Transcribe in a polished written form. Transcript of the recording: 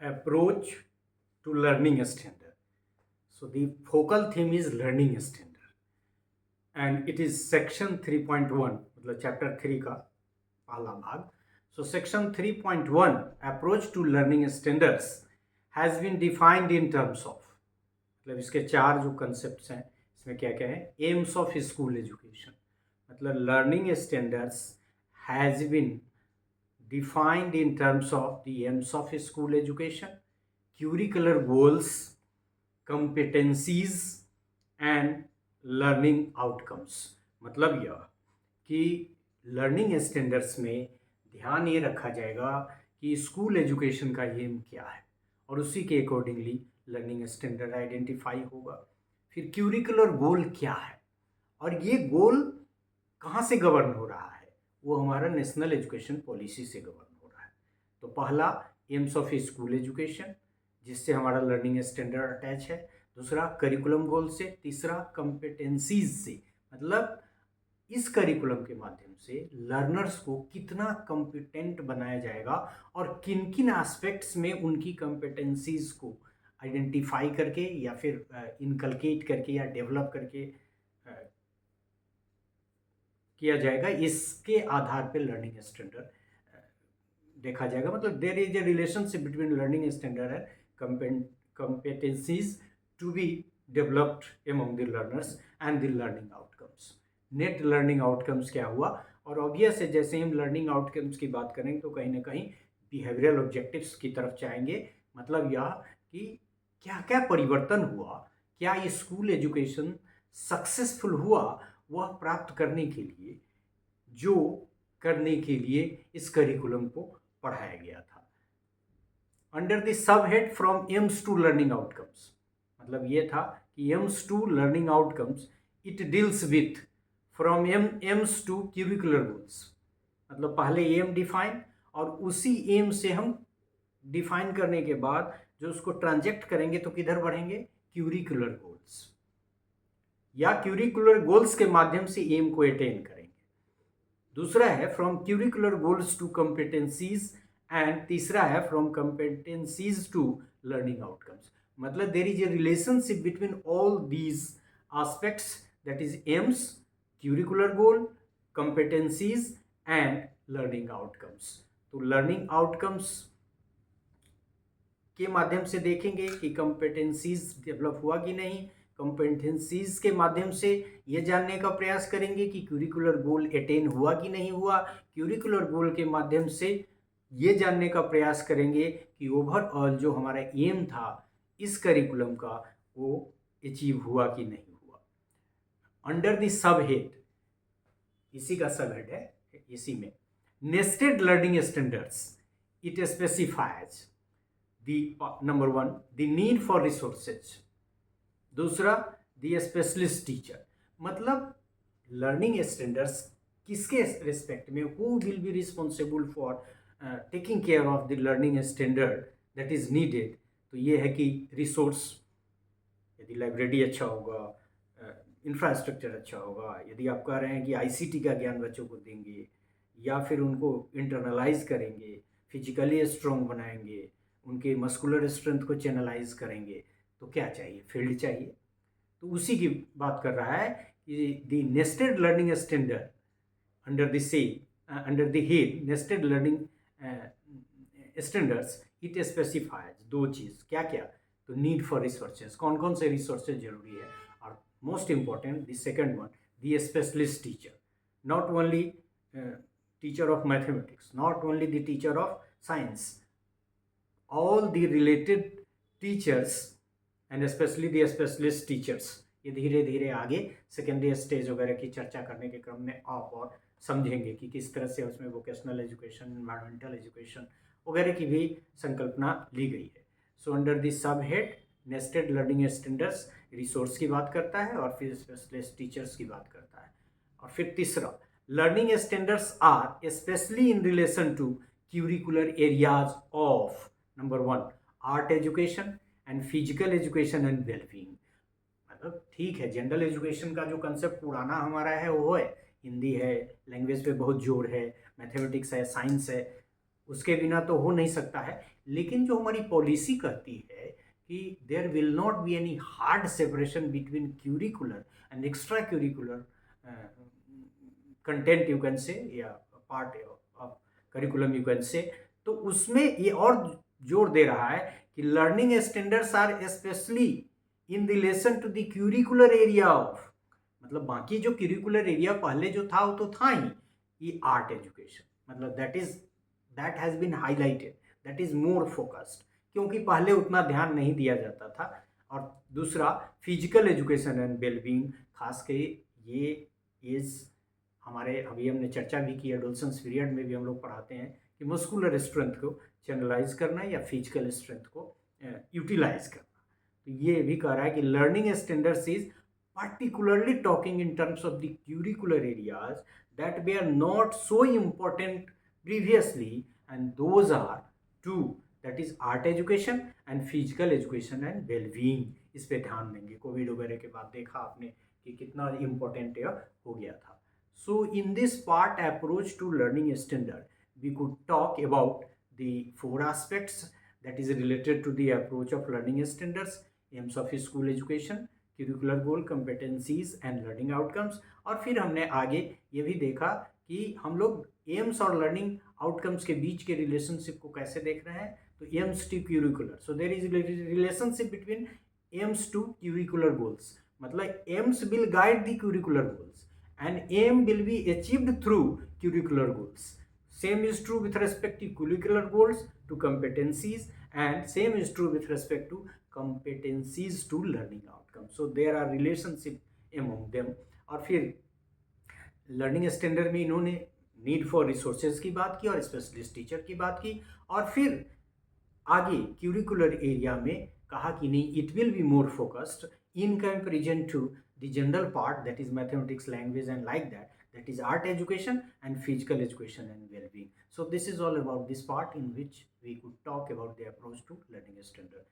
approach to learning standard. So the focal theme is learning standard, and it is section 3.1, मतलब chapter 3 का पहला भाग. So section 3.1 approach to learning standards has been defined in terms of, मतलब इसके चार जो concepts हैं इसमें क्या क्या है. aims of school education, मतलब learning standards has been defined in terms of the aims of school education, curricular goals, competencies and learning outcomes. मतलब यह कि लर्निंग स्टैंडर्ड्स में ध्यान ये रखा जाएगा कि स्कूल एजुकेशन का एम क्या है और उसी के अकॉर्डिंगली लर्निंग स्टैंडर्ड आइडेंटिफाई होगा. फिर क्यूरिकुलर गोल क्या है और ये गोल कहाँ से गवर्न हो रहा है, वो हमारा नेशनल एजुकेशन पॉलिसी से गवर्न हो रहा है. तो पहला एम्स ऑफ स्कूल एजुकेशन, जिससे हमारा लर्निंग स्टैंडर्ड अटैच है. दूसरा करिकुलम गोल से. तीसरा कॉम्पिटेंसीज से, मतलब इस करिकुलम के माध्यम से लर्नर्स को कितना कॉम्पिटेंट बनाया जाएगा और किन किन एस्पेक्ट्स में उनकी कॉम्पिटेंसीज को आइडेंटिफाई करके या फिर इनकलकेट करके या डेवलप करके किया जाएगा, इसके आधार पर लर्निंग स्टैंडर्ड देखा जाएगा. मतलब there is a relationship between learning standard and competencies to be developed among the learners and the learning outcomes. Net learning outcomes क्या हुआ, और ऑब्वियस है जैसे हम लर्निंग आउटकम्स की बात करेंगे तो कहीं ना कहीं बिहेवियरल ऑब्जेक्टिव्स की तरफ जाएंगे. मतलब यह कि क्या क्या परिवर्तन हुआ, क्या ये स्कूल एजुकेशन सक्सेसफुल हुआ वह प्राप्त करने के लिए, जो करने के लिए इस करिकुलम को पढ़ाया गया था. Under the sub head from aims to learning outcomes, मतलब ये था कि aims to learning outcomes, it deals with from aims to curricular goals. मतलब पहले एम डिफाइन और उसी एम से हम डिफाइन करने के बाद जो उसको ट्रांजेक्ट करेंगे तो किधर बढ़ेंगे, क्यूरिकुलर गोल्स, या क्यूरिकुलर गोल्स के माध्यम से एम को अटेन करेंगे. दूसरा है from curricular goals to competencies and तीसरा है from competencies to learning outcomes. मतलब there is a relationship between all these aspects, that is aims, curricular goal, competencies and learning outcomes. तो learning outcomes के माध्यम से देखेंगे कि competencies डेवलप हुआ कि नहीं. competencies के माध्यम से ये जानने का प्रयास करेंगे कि curricular goal attain हुआ कि नहीं हुआ. curricular goal के माध्यम से ये जानने का प्रयास करेंगे कि ओवरऑल जो हमारा एम था इस करिकुलम का वो अचीव हुआ कि नहीं हुआ. अंडर द सब हेड, इसी का सब हेड है, इसी में nested learning standards, it specifies the number one the need for resources. दूसरा द स्पेशलिस्ट टीचर. मतलब लर्निंग स्टैंडर्ड्स किसके रिस्पेक्ट में, who will be responsible for taking care of the learning standard that is needed. तो ये है कि resource, यदि library अच्छा होगा, इंफ्रास्ट्रक्चर अच्छा होगा, यदि आप कह रहे हैं कि आईसीटी का ज्ञान बच्चों को देंगे या फिर उनको इंटरनलाइज करेंगे, फिजिकली स्ट्रॉन्ग बनाएंगे, उनके मस्कुलर स्ट्रेंथ को चैनलाइज करेंगे, तो क्या चाहिए, फील्ड चाहिए. तो उसी की बात कर रहा है कि the nested learning standard under the same under the head nested learning standards, it specifies दो चीज़, क्या क्या, तो नीड फॉर रिसोर्सेज, कौन कौन से रिसोर्सेज जरूरी है. Most important, the second one, the specialist teacher. Not only teacher of mathematics, not only the teacher of science, all the related teachers and especially the specialist teachers. ये धीरे धीरे आगे secondary stage वगैरह की चर्चा करने के क्रम में आप और समझेंगे कि किस तरह से उसमें वोकेशनल एजुकेशन, एनवायरमेंटल एजुकेशन वगैरह की भी संकल्पना ली गई है. So under the sub head nested learning standards resource की बात करता है और फिर स्पेशलिस्ट टीचर्स की बात करता है. और फिर तीसरा, learning standards are specially in relation to curricular areas of number one art education and physical education and wellbeing. मतलब ठीक है, जनरल एजुकेशन का जो कंसेप्ट पुराना हमारा है वो है, हिंदी है, लैंग्वेज पे बहुत जोर है, मैथमेटिक्स है, साइंस है, उसके बिना तो हो नहीं सकता है. लेकिन जो हमारी पॉलिसी कहती है कि there will not be any hard separation between curricular and extra curricular content you can say, या part of curriculum you can say, तो उसमें ये और जोर दे रहा है कि learning standards are specially in relation to the curricular area of, मतलब बाकी जो क्यूरिकुलर एरिया पहले जो था वो तो था ही, ये आर्ट एजुकेशन, मतलब that has been highlighted, that is more focused, क्योंकि पहले उतना ध्यान नहीं दिया जाता था। और दूसरा फिजिकल एजुकेशन एंड वेलबींग, खास के ये इज हमारे, अभी हमने चर्चा भी की, एडोलसेंस पीरियड में भी हम लोग पढ़ाते हैं कि मस्कुलर स्ट्रेंथ को चैनलाइज करना या फिजिकल स्ट्रेंथ को यूटिलाइज करना। तो ये भी कह रहा है कि learning standards is particularly talking in terms of the curricular areas that were not so important previously, and those are two, that is art education and physical education and well-being। इस पे ध्यान देंगे, कोविड वगैरह के बाद देखा आपने कि कितना इम्पोर्टेंट यह हो गया था। So in this part approach to learning standard we could talk about the four aspects that is related to the approach of learning standards: aims of school education, curricular goal, कम्पिटेंसीज and learning outcomes. और फिर हमने आगे ये भी देखा कि हम लोग एम्स और लर्निंग आउटकम्स के बीच के रिलेशनशिप को कैसे देख रहे हैं। तो aims to curricular, so there is relationship between aims to curricular goals, मतलब aims will guide the curricular goals and aim will be achieved through curricular goals. Same is true with respect to curricular goals to competencies, and same is true with respect to competencies to learning outcomes. So there are relationship among them। और फिर learning standard में इन्होंने need for resources की बात की और specialist teacher की बात की, और फिर आगे क्यूरिकुलर एरिया में कहा कि नहीं, it will be more focused in comparison to the general part, that is mathematics, language and like that, that is art education and physical education and well-being. So this is all about this part in which we could talk about the approach to learning standard.